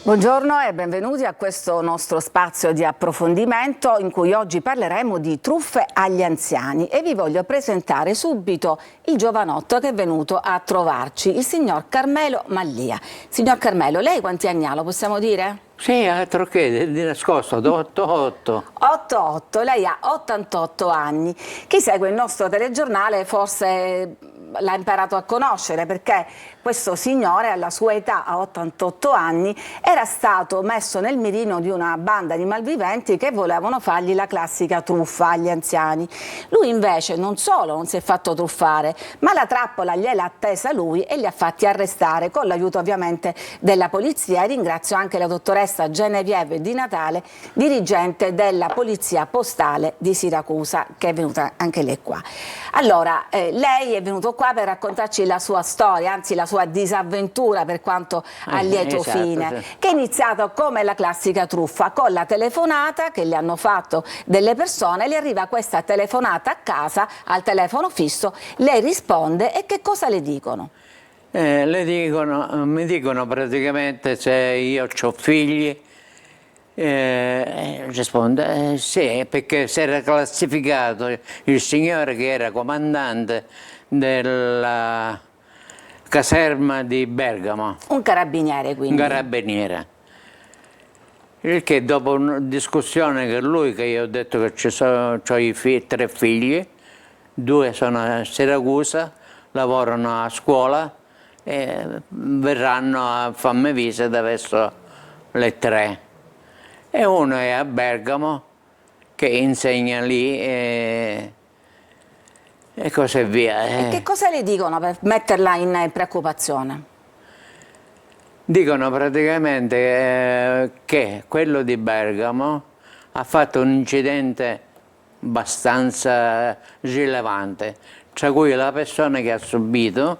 Buongiorno e benvenuti a questo nostro spazio di approfondimento in cui oggi parleremo di truffe agli anziani e vi voglio presentare subito il giovanotto che è venuto a trovarci, il signor Carmelo Mallia. Signor Carmelo, lei quanti anni ha, lo possiamo dire? Sì, altro che di nascosto, 88. 88, lei ha 88 anni. Chi segue il nostro telegiornale forse l'ha imparato a conoscere perché questo signore alla sua età, a 88 anni, era stato messo nel mirino di una banda di malviventi che volevano fargli la classica truffa agli anziani. Lui invece non solo non si è fatto truffare, ma la trappola gliel'ha attesa lui e li ha fatti arrestare con l'aiuto ovviamente della polizia. E ringrazio anche la dottoressa Genevieve Di Natale, dirigente della Polizia Postale di Siracusa, che è venuta anche lei qua. Allora, lei è venuto qua per raccontarci la sua storia, anzi la sua disavventura per quanto a lieto esatto, fine, sì. che è iniziata come la classica truffa, con la telefonata che le hanno fatto delle persone, le arriva questa telefonata a casa, al telefono fisso, lei risponde e che cosa le dicono? Mi dicono praticamente se io ho figli, risponde sì, perché si era classificato il signore che era comandante della caserma di Bergamo, Un carabiniere un quindi. carabiniere. Il che dopo una discussione con lui, che io ho detto che ho tre figli, due sono a Siracusa, lavorano a scuola e verranno a farmi visita verso le 3. E uno è a Bergamo che insegna lì e così via. E che cosa le dicono per metterla in preoccupazione? Dicono praticamente che quello di Bergamo ha fatto un incidente abbastanza rilevante, tra cui la persona che ha subito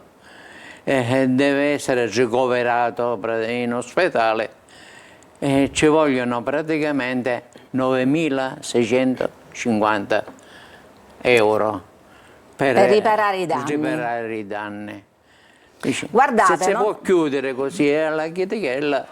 deve essere ricoverato in ospedale e ci vogliono praticamente 9.650 euro per riparare i danni. riparare i danni. Dice, Guardate, se si no? può chiudere così alla chietichella.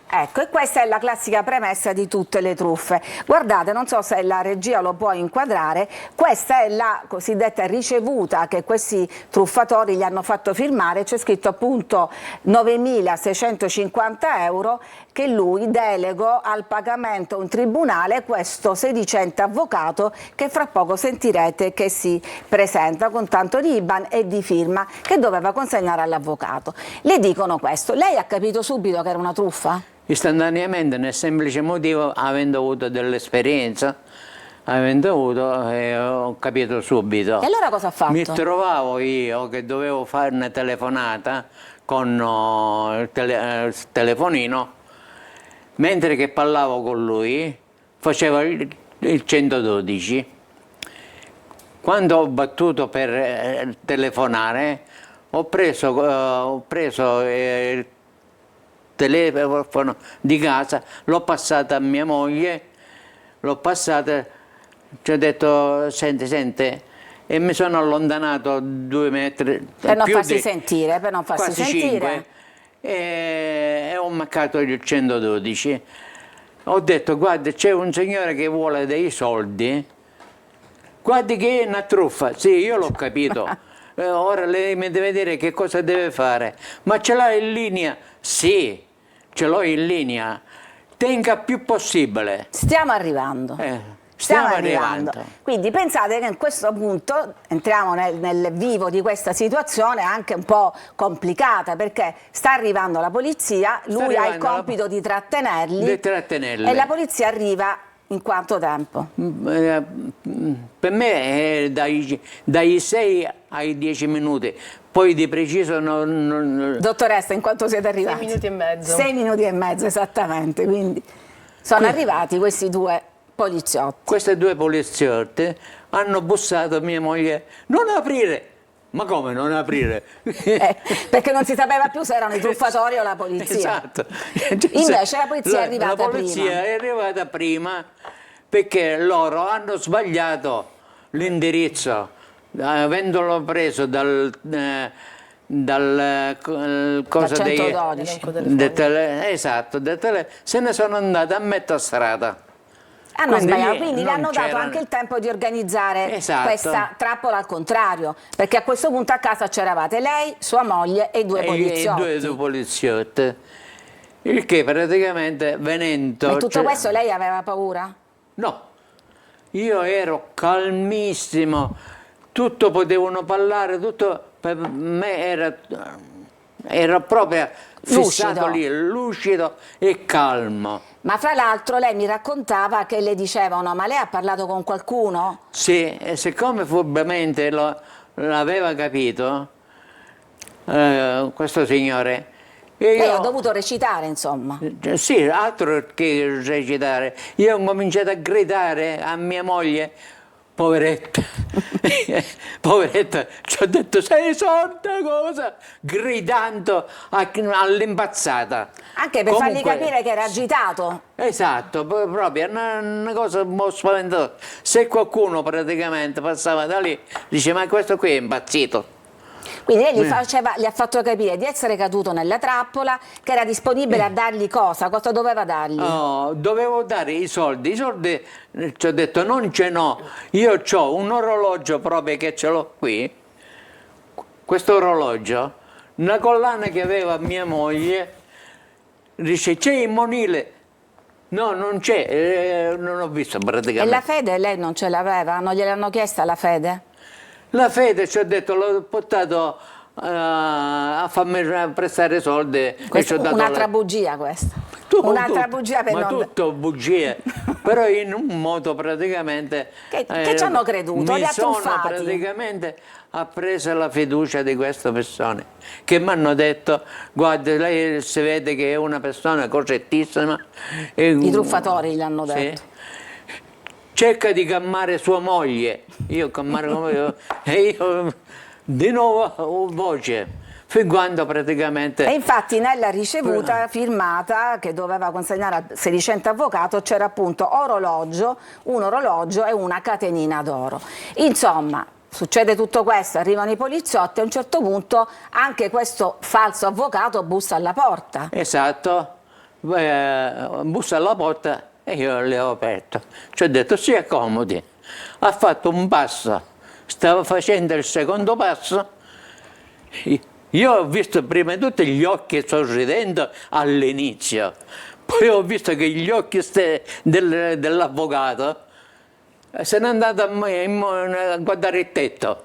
Ecco, e questa è la classica premessa di tutte le truffe. Guardate, non so se la regia lo può inquadrare, questa è la cosiddetta ricevuta che questi truffatori gli hanno fatto firmare, c'è scritto appunto 9.650 euro che lui delego al pagamento a un tribunale, questo sedicente avvocato che fra poco sentirete che si presenta con tanto di IBAN e di firma che doveva consegnare all'avvocato. Le dicono questo, lei ha capito subito che era una truffa? Istantaneamente, nel semplice motivo, avendo avuto dell'esperienza, ho capito subito. E allora cosa ha fatto? Mi trovavo io che dovevo fare una telefonata con il telefonino, mentre che parlavo con lui, facevo il 112. Quando ho battuto per telefonare, ho preso il telefono di casa, l'ho passato a mia moglie, ci ho detto senti, e mi sono allontanato 2 metri. Per non farsi sentire, per non farsi quasi sentire. 5, e ho maccato il 112. Ho detto guarda, c'è un signore che vuole dei soldi, guardi che è una truffa. Sì, io l'ho capito. Ora lei mi deve dire che cosa deve fare. Ma ce l'ha in linea? Sì, ce l'ho in linea. Tenga più possibile. Stiamo arrivando. Stiamo arrivando. Quindi pensate che in questo punto entriamo nel vivo di questa situazione anche un po' complicata, perché sta arrivando la polizia, lui ha il compito di trattenerli. E la polizia arriva in quanto tempo? Per me è dai 6 ai 10 minuti, poi di preciso Dottoressa, in quanto siete arrivati? 6 minuti e mezzo. 6 minuti e mezzo, esattamente, quindi sono arrivati questi due poliziotti. Queste due poliziotte hanno bussato a mia moglie, non aprire! Ma come non aprire? Perché non si sapeva più se erano i truffatori o la polizia. Esatto. Invece la polizia è arrivata prima. La polizia è arrivata prima perché loro hanno sbagliato l'indirizzo, avendolo preso cosa Da dei, 112. esatto, se ne sono andate a metà strada. Hanno sbagliato, lì quindi le non hanno dato c'erano- anche il tempo di organizzare Esatto. questa trappola al contrario, perché a questo punto a casa c'eravate lei, sua moglie e due e poliziotti. due poliziotti. Il che praticamente venendo... Ma in tutto cioè- questo lei aveva paura? No, io ero calmissimo, tutto potevano parlare, tutto per me era proprio fissato Lucido. lì, lucido e calmo. Ma fra l'altro lei mi raccontava che le dicevano, ma lei ha parlato con qualcuno? Sì, e siccome furbamente l'aveva capito, questo signore, e Lei ha io, dovuto recitare, insomma. sì, altro che recitare, io ho cominciato a gridare a mia moglie, poveretta, poveretta, ci ho detto sei sorda cosa, gridando all'impazzata. Anche per fargli Comunque, capire che era agitato. esatto, proprio una cosa un po' spaventosa. Se qualcuno praticamente passava da lì, dice ma questo qui è impazzito. Quindi lei gli ha fatto capire di essere caduto nella trappola, che era disponibile a dargli cosa? Cosa doveva dargli? Oh, dovevo dare i soldi ci ho detto non ce n'ho, io ho un orologio proprio che ce l'ho qui, questo orologio, una collana che aveva mia moglie, dice c'è il monile, no non c'è, non ho visto E praticamente. la fede lei non ce l'aveva? Non gliel'hanno chiesta la fede? La fede ci ho detto l'ho portato a farmi prestare soldi e ci ho dato Un'altra bugia questa. Un'altra bugia per ma non... tutto bugie, però in un modo praticamente Che ci hanno creduto, li mi ha sono truffati. praticamente ha preso la fiducia di queste persone che mi hanno detto guarda lei si vede che è una persona correttissima I truffatori gli hanno Sì. detto. Cerca di calmare sua moglie, io calmare come e io di nuovo ho voce, fin quando praticamente... E infatti nella ricevuta firmata che doveva consegnare al sedicente avvocato c'era appunto un orologio e una catenina d'oro. Insomma, succede tutto questo, arrivano i poliziotti e a un certo punto anche questo falso avvocato bussa alla porta. Esatto, bussa alla porta e io le ho aperto. Ci ho detto si accomodi. Ha fatto un passo, stava facendo il secondo passo. Io ho visto prima di tutto gli occhi sorridendo all'inizio, poi ho visto che gli occhi dell'avvocato se n'è andato a guardare il tetto.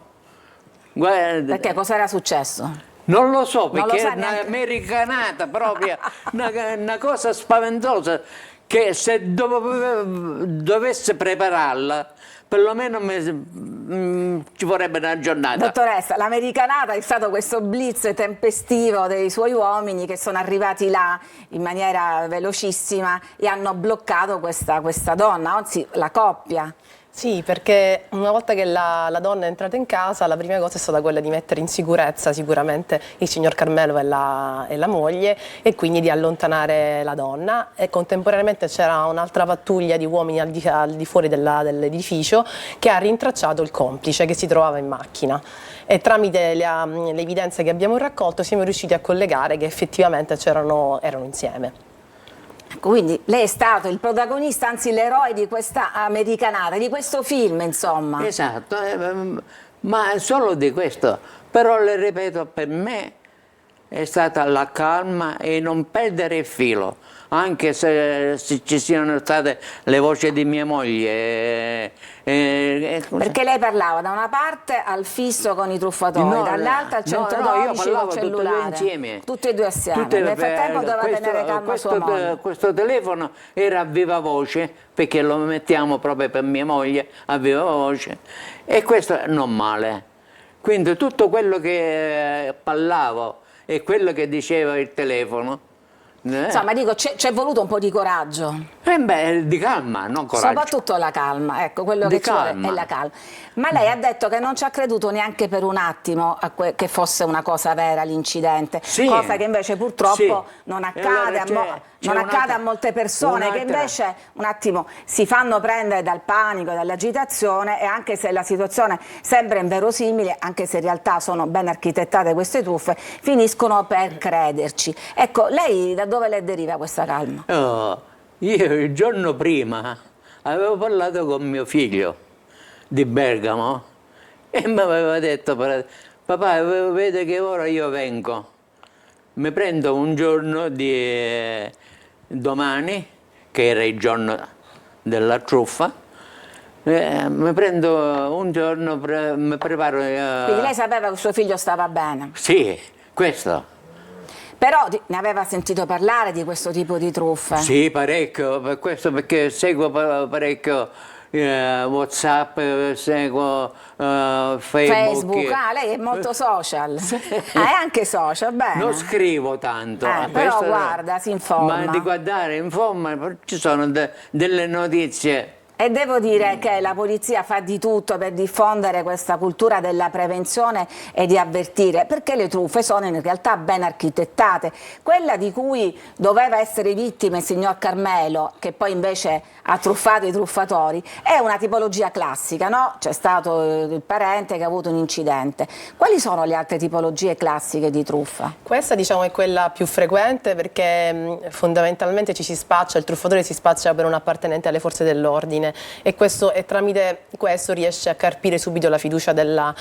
Guarda, Perché cosa era successo? non lo so, Non lo perché sa è neanche. un'americanata proprio, una cosa spaventosa, che se dovesse prepararla, perlomeno ci vorrebbe una giornata. Dottoressa, l'americanata è stato questo blitz tempestivo dei suoi uomini che sono arrivati là in maniera velocissima e hanno bloccato questa donna, anzi la coppia. Sì, perché una volta che la donna è entrata in casa, la prima cosa è stata quella di mettere in sicurezza sicuramente il signor Carmelo e la moglie e quindi di allontanare la donna e contemporaneamente c'era un'altra pattuglia di uomini al di fuori dell'edificio che ha rintracciato il complice che si trovava in macchina e tramite le evidenze che abbiamo raccolto siamo riusciti a collegare che effettivamente erano insieme. Quindi lei è stato il protagonista, anzi l'eroe di questa americanata, di questo film, insomma. Esatto, ma solo di questo. Però le ripeto, per me è stata la calma e non perdere il filo, anche se ci siano state le voci di mia moglie. Perché lei parlava da una parte al fisso con i truffatori, No, dall'altra al no, 112 io col parlavo tutte e due cellulare. insieme. Tutte e due assieme. Nel frattempo doveva tenere calma sua moglie. Questo telefono era a viva voce, perché lo mettiamo proprio per mia moglie, a viva voce, e questo non male. Quindi tutto quello che parlavo e quello che diceva il telefono Insomma, dico, c'è voluto un po' di coraggio. Beh, di calma, non coraggio. Soprattutto la calma, ecco, quello Di che ci vuole calma. è la calma. Ma lei ha detto che non ci ha creduto neanche per un attimo che fosse una cosa vera l'incidente, Sì. cosa che invece purtroppo Sì. non E accade, allora c'è non accade un'altra- a molte persone che un'altra- invece un attimo si fanno prendere dal panico, dall'agitazione, e anche se la situazione sembra inverosimile, anche se in realtà sono ben architettate queste truffe, finiscono per crederci. Ecco, lei da dove le deriva questa calma? Oh, io il giorno prima avevo parlato con mio figlio di Bergamo e mi aveva detto, papà, vede che ora io vengo, mi prendo un giorno di domani, che era il giorno della truffa, mi prendo un giorno, mi preparo. Quindi lei sapeva che suo figlio stava bene, Sì, questo. però ne aveva sentito parlare di questo tipo di truffe? Sì, parecchio, per questo perché seguo parecchio WhatsApp, seguo Facebook. Ah, lei è molto social. È anche social, bene. Non scrivo tanto. Però questo no. guarda, si informa. Ma di guardare, informa, ci sono delle notizie. E devo dire che la polizia fa di tutto per diffondere questa cultura della prevenzione e di avvertire, perché le truffe sono in realtà ben architettate. Quella di cui doveva essere vittima il signor Carmelo, che poi invece ha truffato i truffatori, è una tipologia classica, no? C'è stato il parente che ha avuto un incidente. Quali sono le altre tipologie classiche di truffa? Questa diciamo è quella più frequente perché fondamentalmente ci si spaccia, il truffatore si spaccia per un appartenente alle forze dell'ordine e tramite questo riesce a carpire subito la fiducia della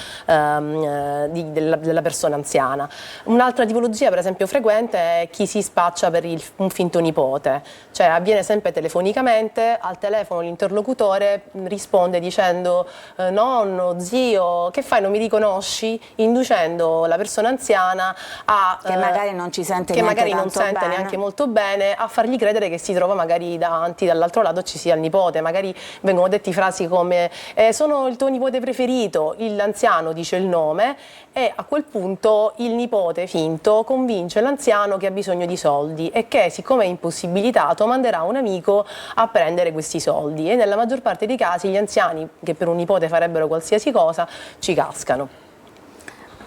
persona anziana. Un'altra tipologia per esempio frequente è chi si spaccia per un finto nipote, cioè avviene sempre telefonicamente, al telefono l'interlocutore risponde dicendo nonno, zio, che fai, non mi riconosci? Inducendo la persona anziana a che magari non ci sente che neanche magari non tanto sente bene. neanche molto bene, a fargli credere che si trova magari davanti, dall'altro lato ci sia il nipote, magari vengono detti frasi come sono il tuo nipote preferito, l'anziano dice il nome e a quel punto il nipote finto convince l'anziano che ha bisogno di soldi e che siccome è impossibilitato manderà un amico a prendere questi soldi e nella maggior parte dei casi gli anziani che per un nipote farebbero qualsiasi cosa ci cascano.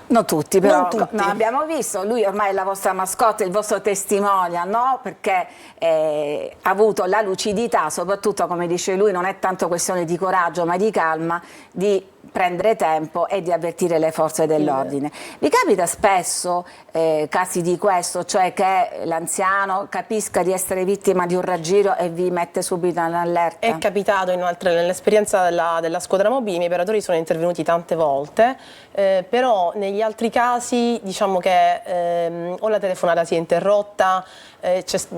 Non tutti, però Non tutti. No, abbiamo visto, lui ormai è la vostra mascotte, il vostro testimonial, no? Perché ha avuto la lucidità, soprattutto come dice lui, non è tanto questione di coraggio ma di calma, di prendere tempo e di avvertire le forze dell'ordine. Vi capita spesso casi di questo, cioè che l'anziano capisca di essere vittima di un raggiro e vi mette subito in allerta? È capitato nell'esperienza della squadra mobile, i miei operatori sono intervenuti tante volte, però negli altri casi diciamo che o la telefonata si è interrotta,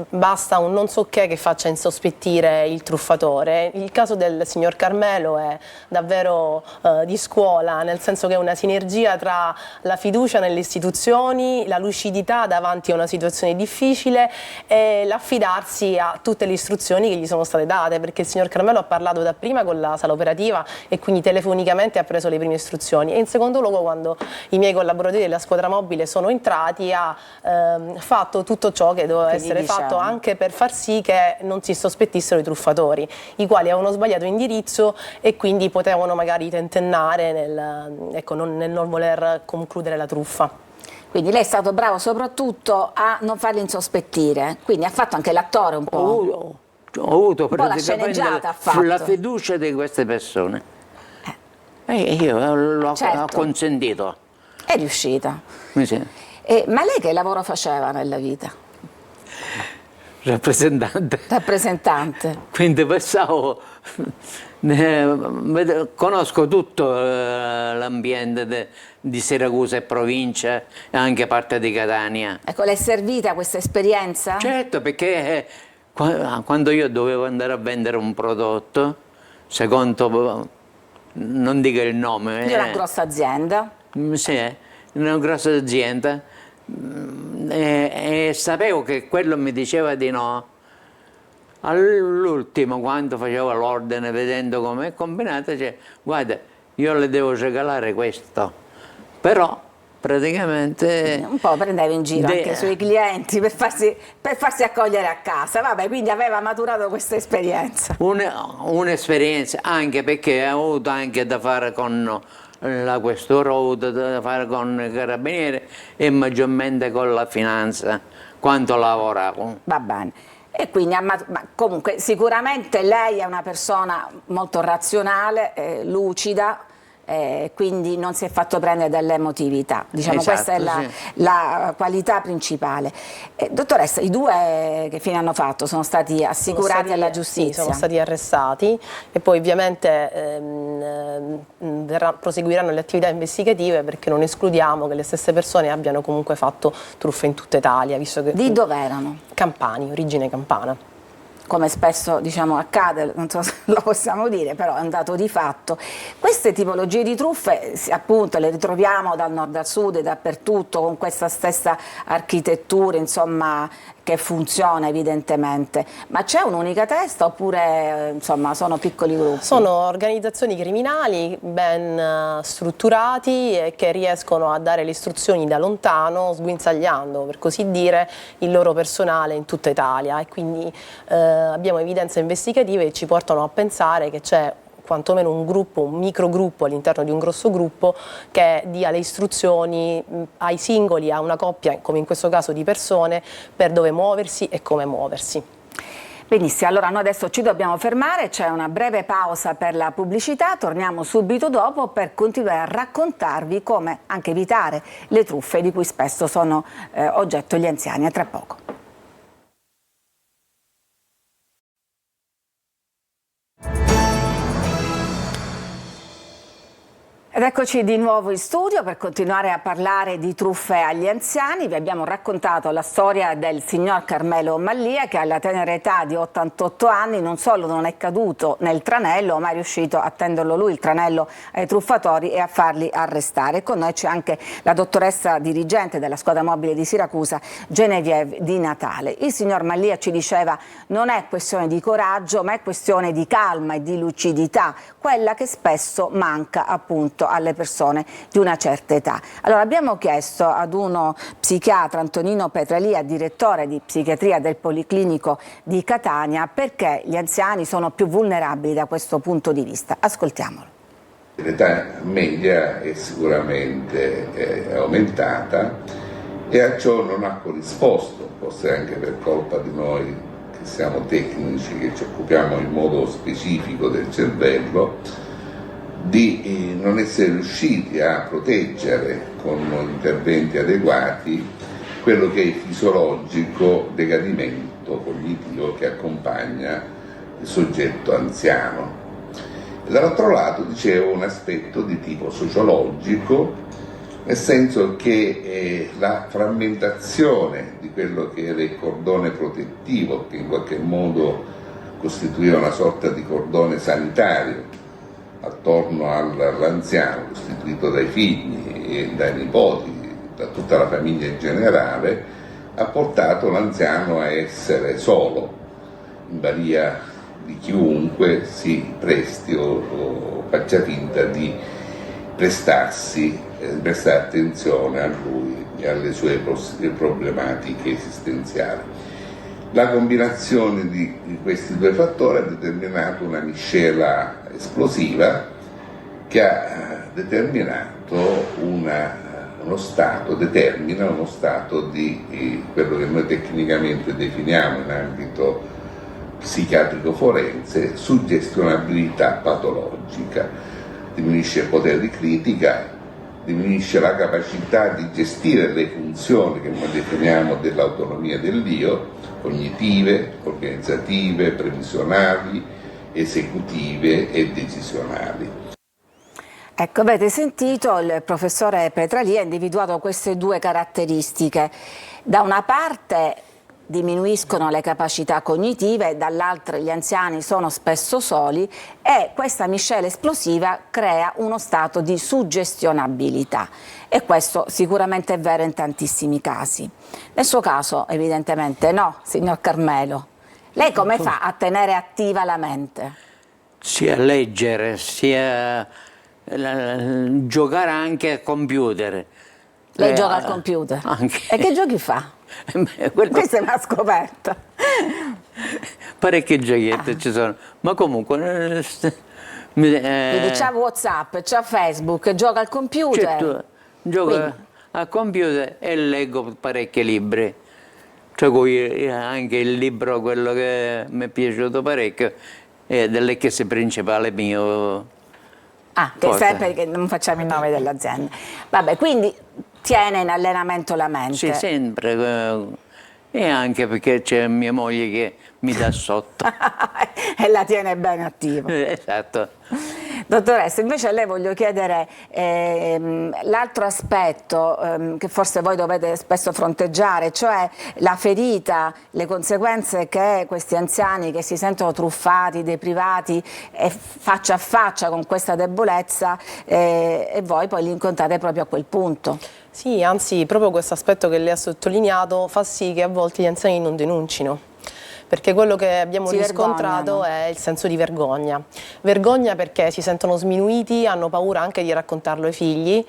basta un non so che faccia insospettire il truffatore. Il caso del signor Carmelo è davvero di scuola, nel senso che è una sinergia tra la fiducia nelle istituzioni, la lucidità davanti a una situazione difficile e l'affidarsi a tutte le istruzioni che gli sono state date, perché il signor Carmelo ha parlato dapprima con la sala operativa e quindi telefonicamente ha preso le prime istruzioni e in secondo luogo quando i miei collaboratori della squadra mobile sono entrati ha fatto tutto ciò che doveva essere fatto anche per far sì che non si sospettissero i truffatori, i quali avevano sbagliato indirizzo e quindi potevano magari tentennare nel non voler concludere la truffa. Quindi lei è stato bravo soprattutto a non farli insospettire, quindi ha fatto anche l'attore un po'. Ho avuto po' la sceneggiata ha fatto. la fiducia di queste persone. E io l'ho Certo. consentito. È riuscita. Sì. Ma lei che lavoro faceva nella vita? Rappresentante. Rappresentante. Quindi pensavo, conosco tutto l'ambiente di Siracusa e provincia e anche parte di Catania. Ecco, le è servita questa esperienza? Certo, perché quando io dovevo andare a vendere un prodotto, secondo, non dico il nome. Di una grossa azienda. Sì, una grossa azienda. E sapevo che quello mi diceva di no. All'ultimo, quando facevo l'ordine, vedendo come è combinato, dice, guarda, io le devo regalare questo, però praticamente... Un po' prendeva in giro anche i suoi clienti per farsi accogliere a casa. Vabbè, quindi aveva maturato questa esperienza. Un'esperienza, anche perché ha avuto anche da fare con la questura, ho avuto da fare con i carabinieri e maggiormente con la finanza, quanto lavoravo. Va bene. E quindi, ma comunque, sicuramente lei è una persona molto razionale, lucida, quindi non si è fatto prendere dall'emotività, diciamo. Esatto, questa è sì. la qualità principale. Dottoressa, i due che fine hanno fatto? Sono stati assicurati alla giustizia? Sì, sono stati arrestati e poi ovviamente proseguiranno le attività investigative, perché non escludiamo che le stesse persone abbiano comunque fatto truffe in tutta Italia, visto che... Di dove erano? Campani, origine campana. Come spesso, diciamo, accade, non so se lo possiamo dire, però è un dato di fatto. Queste tipologie di truffe, appunto, le ritroviamo dal nord al sud e dappertutto, con questa stessa architettura, insomma, che funziona evidentemente. Ma c'è un'unica testa oppure, insomma, sono piccoli gruppi? Sono organizzazioni criminali ben strutturati e che riescono a dare le istruzioni da lontano, sguinzagliando, per così dire, il loro personale in tutta Italia, e quindi abbiamo evidenze investigative che ci portano a pensare che c'è quantomeno un gruppo, un microgruppo all'interno di un grosso gruppo che dia le istruzioni ai singoli, a una coppia, come in questo caso di persone, per dove muoversi e come muoversi. Benissimo, allora noi adesso ci dobbiamo fermare, c'è una breve pausa per la pubblicità, torniamo subito dopo per continuare a raccontarvi come anche evitare le truffe di cui spesso sono oggetto gli anziani. A tra poco. Ed eccoci di nuovo in studio per continuare a parlare di truffe agli anziani. Vi abbiamo raccontato la storia del signor Carmelo Mallia, che alla tenera età di 88 anni non solo non è caduto nel tranello, ma è riuscito a tenderlo lui il tranello ai truffatori e a farli arrestare. Con noi c'è anche la dottoressa dirigente della squadra mobile di Siracusa, Genevieve Di Natale. Il signor Mallia ci diceva: non è questione di coraggio, ma è questione di calma e di lucidità, quella che spesso manca appunto alle persone di una certa età. Allora abbiamo chiesto ad uno psichiatra, Antonino Petralia, direttore di psichiatria del Policlinico di Catania, perché gli anziani sono più vulnerabili da questo punto di vista. Ascoltiamolo. L'età media è sicuramente aumentata e a ciò non ha corrisposto, forse anche per colpa di noi che siamo tecnici, che ci occupiamo in modo specifico del cervello, di non essere riusciti a proteggere con interventi adeguati quello che è il fisiologico decadimento cognitivo che accompagna il soggetto anziano. Dall'altro lato, dicevo, un aspetto di tipo sociologico, nel senso che la frammentazione di quello che era il cordone protettivo, che in qualche modo costituiva una sorta di cordone sanitario attorno all'anziano, costituito dai figli e dai nipoti, da tutta la famiglia in generale, ha portato l'anziano a essere solo, in balia di chiunque si presti o faccia finta di prestare attenzione a lui e alle sue problematiche esistenziali. La combinazione di questi due fattori ha determinato una miscela esplosiva che ha determinato determina uno stato di quello che noi tecnicamente definiamo in ambito psichiatrico forense suggestionabilità patologica. Diminuisce il potere di critica, diminuisce la capacità di gestire le funzioni che noi definiamo dell'autonomia dell'io, cognitive, organizzative, previsionali, esecutive e decisionali. Ecco, avete sentito, il professore Petralia ha individuato queste due caratteristiche. Da una parte diminuiscono le capacità cognitive, dall'altra gli anziani sono spesso soli e questa miscela esplosiva crea uno stato di suggestionabilità, e questo sicuramente è vero in tantissimi casi. Nel suo caso evidentemente no, signor Carmelo. Lei come fa a tenere attiva la mente? Sia leggere, sia giocare anche a computer. Lei gioca al computer? Anche. E che giochi fa? Questa è una scoperta. Parecchi giochietti ci sono, ma comunque Quindi c'ha WhatsApp, c'ha Facebook, gioca al computer. certo, gioco Quindi. al computer e leggo parecchi libri. Tra cui anche il libro, quello che mi è piaciuto parecchio, è dell'X principale mio. Ah, che Forte. sempre che non facciamo il nome dell'azienda. Vabbè, quindi tiene in allenamento la mente. Sì, sempre. E anche perché c'è mia moglie che mi dà sotto. E la tiene ben attiva. Esatto. Dottoressa, invece a lei voglio chiedere l'altro aspetto che forse voi dovete spesso fronteggiare, cioè la ferita, le conseguenze che questi anziani che si sentono truffati, deprivati e faccia a faccia con questa debolezza e voi poi li incontrate proprio a quel punto. Sì, anzi, proprio questo aspetto che lei ha sottolineato fa sì che a volte gli anziani non denuncino. Perché quello che abbiamo Si riscontrato vergognano. è il senso di vergogna. Vergogna perché si sentono sminuiti, hanno paura anche di raccontarlo ai figli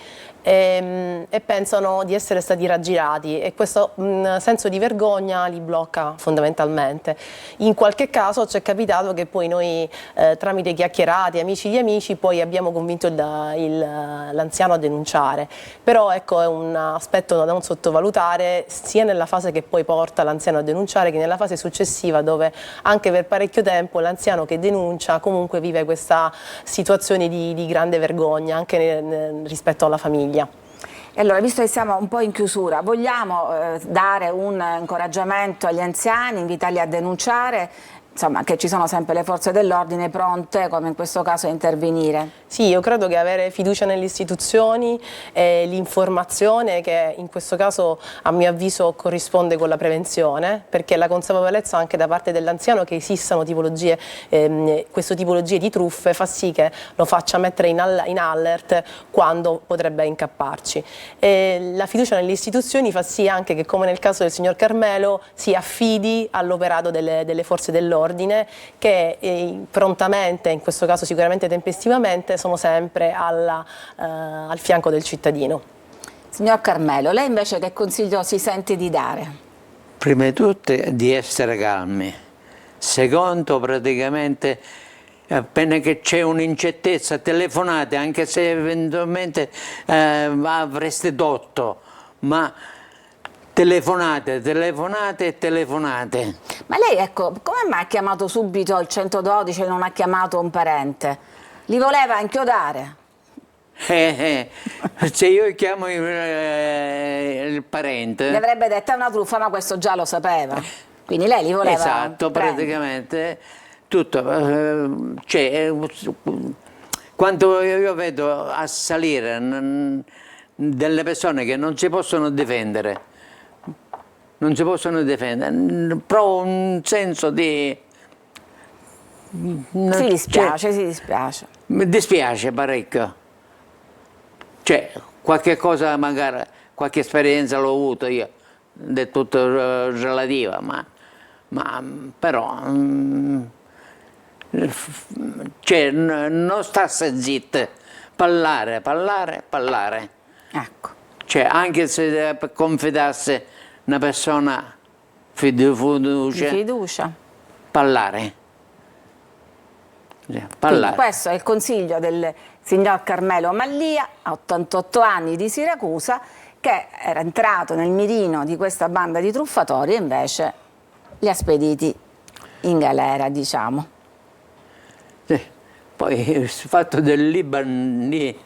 e pensano di essere stati raggirati e questo senso di vergogna li blocca fondamentalmente. In qualche caso ci è capitato che poi noi tramite chiacchierate, amici di amici, poi abbiamo convinto l'anziano a denunciare. Però ecco, è un aspetto da non sottovalutare sia nella fase che poi porta l'anziano a denunciare che nella fase successiva dove anche per parecchio tempo l'anziano che denuncia comunque vive questa situazione di grande vergogna anche rispetto alla famiglia. E allora, visto che siamo un po' in chiusura, vogliamo dare un incoraggiamento agli anziani, invitarli a denunciare, insomma, che ci sono sempre le forze dell'ordine pronte, come in questo caso, a intervenire. Sì, io credo che avere fiducia nelle istituzioni e l'informazione, che in questo caso a mio avviso corrisponde con la prevenzione, perché la consapevolezza anche da parte dell'anziano che esistano tipologie, queste tipologie di truffe fa sì che lo faccia mettere in alert quando potrebbe incapparci. E la fiducia nelle istituzioni fa sì anche che, come nel caso del signor Carmelo, si affidi all'operato delle forze dell'ordine che prontamente, in questo caso sicuramente tempestivamente, sono sempre al fianco del cittadino. Signor Carmelo, lei invece che consiglio si sente di dare? Prima di tutto di essere calmi. Secondo, praticamente, appena che c'è un'incertezza, telefonate, anche se eventualmente avreste torto, ma telefonate, telefonate e telefonate. Ma lei, ecco, come mai ha chiamato subito il 112 e non ha chiamato un parente? Li voleva inchiodare? Se io chiamo il parente... Gli avrebbe detto è una truffa, ma questo già lo sapeva. Quindi lei li voleva Esatto, prendere. praticamente tutto. Quando io vedo assalire delle persone che non si possono difendere, provo un senso di... Si dispiace, si dispiace. Mi dispiace parecchio. Cioè, qualche cosa magari, qualche esperienza l'ho avuto io, del tutto relativa, ma però cioè, non starsi zitti, parlare. Ecco. Cioè, anche se confidasse una persona Di fiducia, fiducia. parlare. Quindi Parlare. questo è il consiglio del signor Carmelo Mallia, a 88 anni, di Siracusa, che era entrato nel mirino di questa banda di truffatori e invece li ha spediti in galera, diciamo. Poi il fatto del Libano lì,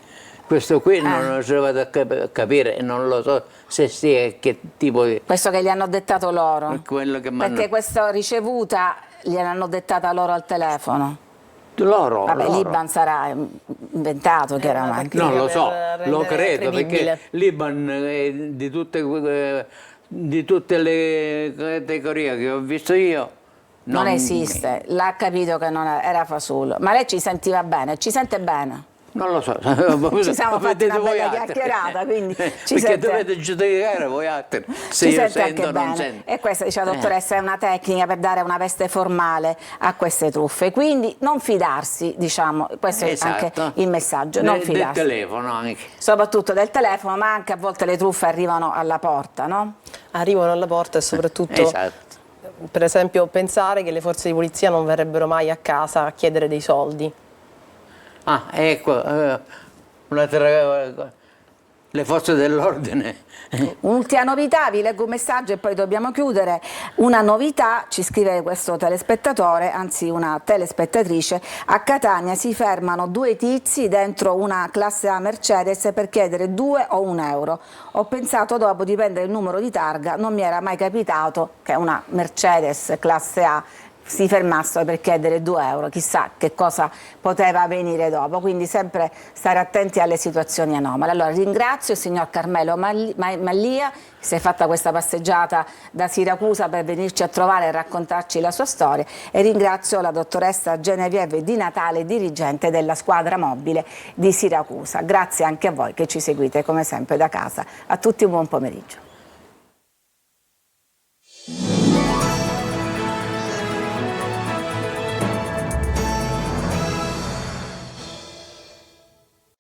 questo qui non lo sono vado a capire, non lo so se sia che tipo di... Questo che gli hanno dettato loro, Quello che m'hanno- perché questa ricevuta gliel'hanno dettata loro al telefono. Loro, Vabbè, loro. l'Iban sarà inventato chiaramente. Non lo so, per lo rendere credo, perché credibile. l'Iban di tutte le categorie che ho visto io Non esiste, l'ha capito che non era fasullo. Ma lei ci sentiva bene, ci sente bene? Non lo so, Ci siamo fatti una vedete voi bella altri. chiacchierata, quindi ci Perché sente, dovete giudicare voi altri, se ci io sente anche sento o non bene. sento. E questa, dice la dottoressa, è una tecnica per dare una veste formale a queste truffe, quindi non fidarsi, diciamo, questo è anche Esatto. il messaggio, non Del fidarsi. telefono anche. Soprattutto del telefono, ma anche a volte le truffe arrivano alla porta, no? Arrivano alla porta e soprattutto, Esatto. per esempio, pensare che le forze di polizia non verrebbero mai a casa a chiedere dei soldi. Ah, ecco, le forze dell'ordine. Un'ultima novità, vi leggo un messaggio e poi dobbiamo chiudere. Una novità, ci scrive questo telespettatore, anzi una telespettatrice: a Catania si fermano 2 tizi dentro una classe A Mercedes per chiedere 2 o 1 euro. Ho pensato dopo di prendere il numero di targa, non mi era mai capitato che una Mercedes classe A si fermassero per chiedere 2 euro, chissà che cosa poteva venire dopo, quindi sempre stare attenti alle situazioni anomale. Allora ringrazio il signor Carmelo Mallia, che si è fatta questa passeggiata da Siracusa per venirci a trovare e raccontarci la sua storia, e ringrazio la dottoressa Genevieve Di Natale, dirigente della squadra mobile di Siracusa. Grazie anche a voi che ci seguite come sempre da casa. A tutti un buon pomeriggio.